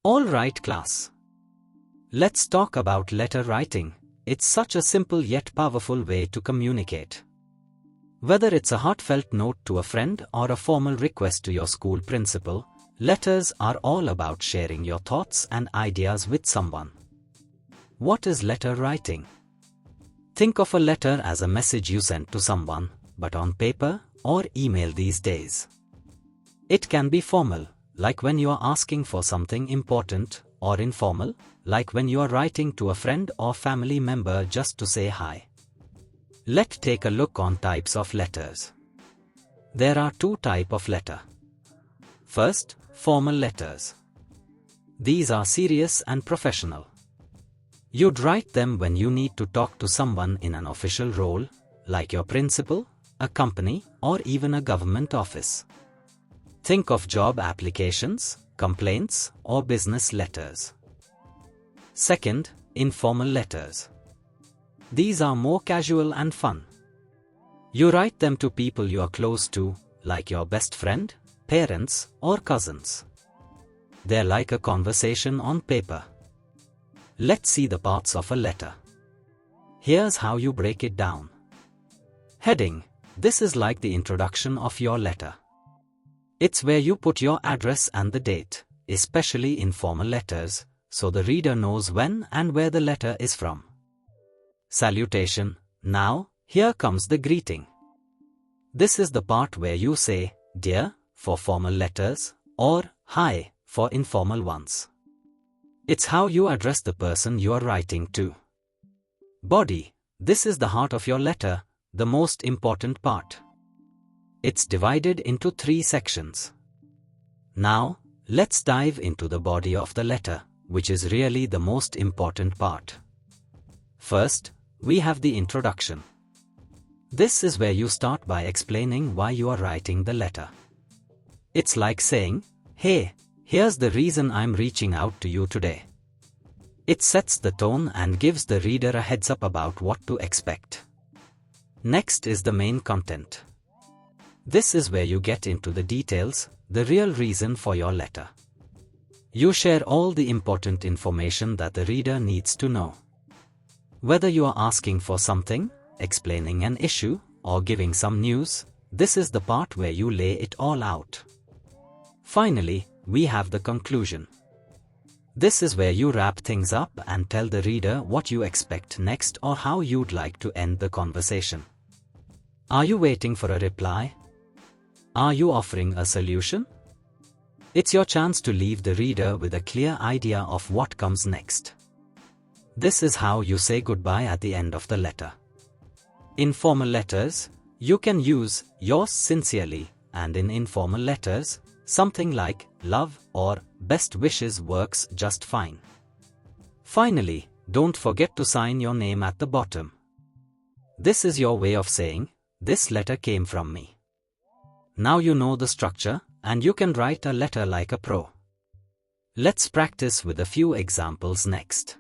Alright class. Let's talk about letter writing. It's such a simple yet powerful way to communicate. Whether it's a heartfelt note to a friend or a formal request to your school principal, letters are all about sharing your thoughts and ideas with someone. What is letter writing? Think of a letter as a message you send to someone, but on paper or email these days. It can be formal, like when you are asking for something important, or informal, like when you are writing to a friend or family member just to say hi. Let's take a look on types of letters. There are two types of letter. First, formal letters. These are serious and professional. You'd write them when you need to talk to someone in an official role, like your principal, a company, or even a government office. Think of job applications, complaints, or business letters. Second, informal letters. These are more casual and fun. You write them to people you are close to, like your best friend, parents, or cousins. They're like a conversation on paper. Let's see the parts of a letter. Here's how you break it down. Heading. This is like the introduction of your letter. It's where you put your address and the date, especially in formal letters, so the reader knows when and where the letter is from. Salutation. Now, here comes the greeting. This is the part where you say, "Dear," for formal letters, or "Hi," for informal ones. It's how you address the person you are writing to. Body. This is the heart of your letter, the most important part. It's divided into 3 sections. Now, let's dive into the body of the letter, which is really the most important part. First, we have the introduction. This is where you start by explaining why you are writing the letter. It's like saying, "Hey, here's the reason I'm reaching out to you today." It sets the tone and gives the reader a heads up about what to expect. Next is the main content. This is where you get into the details, the real reason for your letter. You share all the important information that the reader needs to know. Whether you are asking for something, explaining an issue, or giving some news, this is the part where you lay it all out. Finally, we have the conclusion. This is where you wrap things up and tell the reader what you expect next or how you'd like to end the conversation. Are you waiting for a reply? Are you offering a solution? It's your chance to leave the reader with a clear idea of what comes next. This is how you say goodbye at the end of the letter. In formal letters, you can use "yours sincerely," and in informal letters, something like "love" or "best wishes" works just fine. Finally, don't forget to sign your name at the bottom. This is your way of saying, "This letter came from me." Now you know the structure, and you can write a letter like a pro. Let's practice with a few examples next.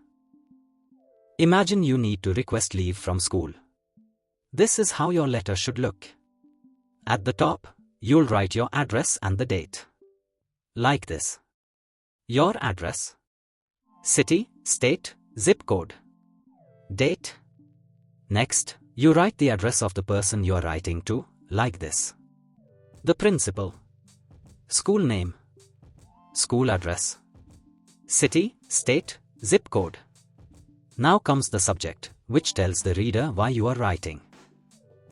Imagine you need to request leave from school. This is how your letter should look. At the top, you'll write your address and the date. Like this. Your address. City, state, zip code. Date. Next, you write the address of the person you're writing to, like this. The principal. School name. School address. City, state, zip code. Now comes the subject, which tells the reader why you are writing.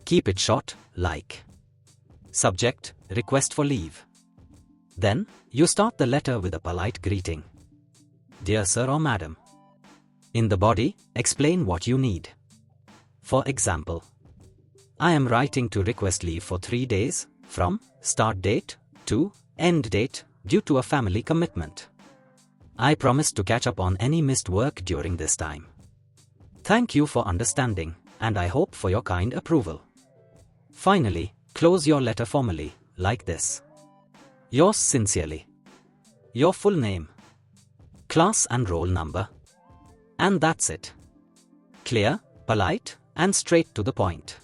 Keep it short, like subject, request for leave. Then, you start the letter with a polite greeting. "Dear sir or madam." In the body, explain what you need. For example, "I am writing to request leave for 3 days, from start date to end date, due to a family commitment. I promise to catch up on any missed work during this time. Thank you for understanding, and I hope for your kind approval." Finally, close your letter formally, like this. "Yours sincerely." Your full name, class and roll number. And that's it. Clear, polite, and straight to the point.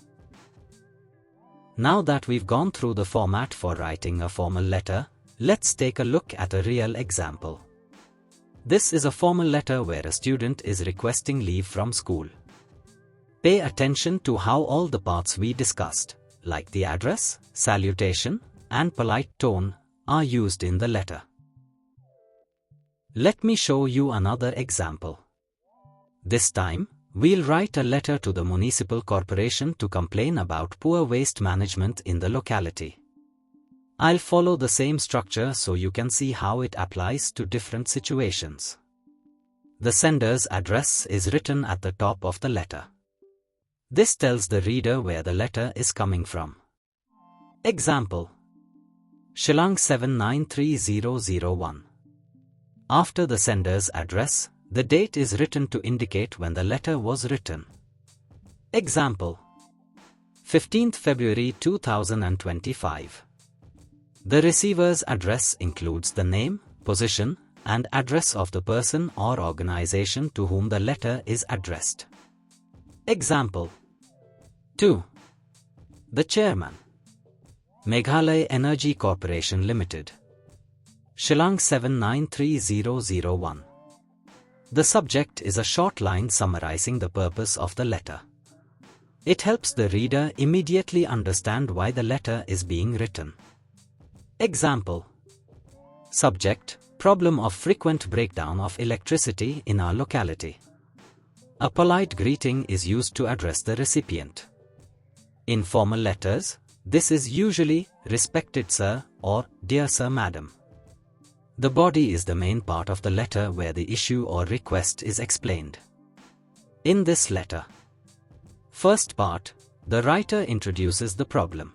Now that we've gone through the format for writing a formal letter, let's take a look at a real example. This is a formal letter where a student is requesting leave from school. Pay attention to how all the parts we discussed, like the address, salutation, and polite tone, are used in the letter. Let me show you another example. This time, we'll write a letter to the municipal corporation to complain about poor waste management in the locality. I'll follow the same structure so you can see how it applies to different situations. The sender's address is written at the top of the letter. This tells the reader where the letter is coming from. Example: Shillong 793001. After the sender's address, the date is written to indicate when the letter was written. Example: 15th February 2025. The receiver's address includes the name, position, and address of the person or organization to whom the letter is addressed. Example: 2. The chairman, Meghalaya Energy Corporation Limited, Shillong 793001. The subject is a short line summarizing the purpose of the letter. It helps the reader immediately understand why the letter is being written. Example: Subject: problem of frequent breakdown of electricity in our locality. A polite greeting is used to address the recipient. In formal letters, this is usually "Respected Sir" or "Dear Sir, Madam." The body is the main part of the letter where the issue or request is explained. In this letter, first part, the writer introduces the problem.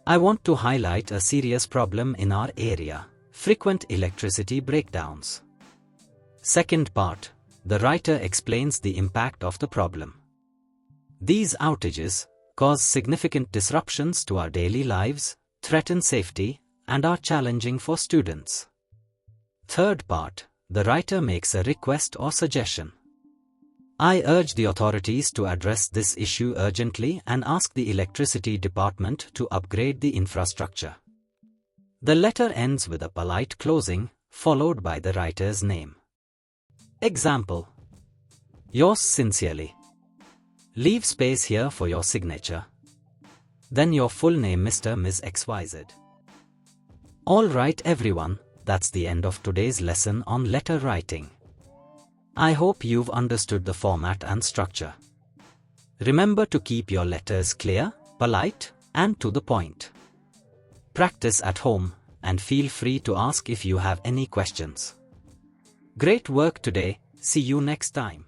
I want to highlight a serious problem in our area: frequent electricity breakdowns. Second part, the writer explains the impact of the problem. These outages cause significant disruptions to our daily lives, threaten safety, and are challenging for students. Third part, the writer makes a request or suggestion. I urge the authorities to address this issue urgently and ask the electricity department to upgrade the infrastructure. The letter ends with a polite closing, followed by the writer's name. Example: Yours sincerely. Leave space here for your signature. Then your full name, Mr. Ms. XYZ. Alright everyone, that's the end of today's lesson on letter writing. I hope you've understood the format and structure. Remember to keep your letters clear, polite, and to the point. Practice at home, and feel free to ask if you have any questions. Great work today, see you next time.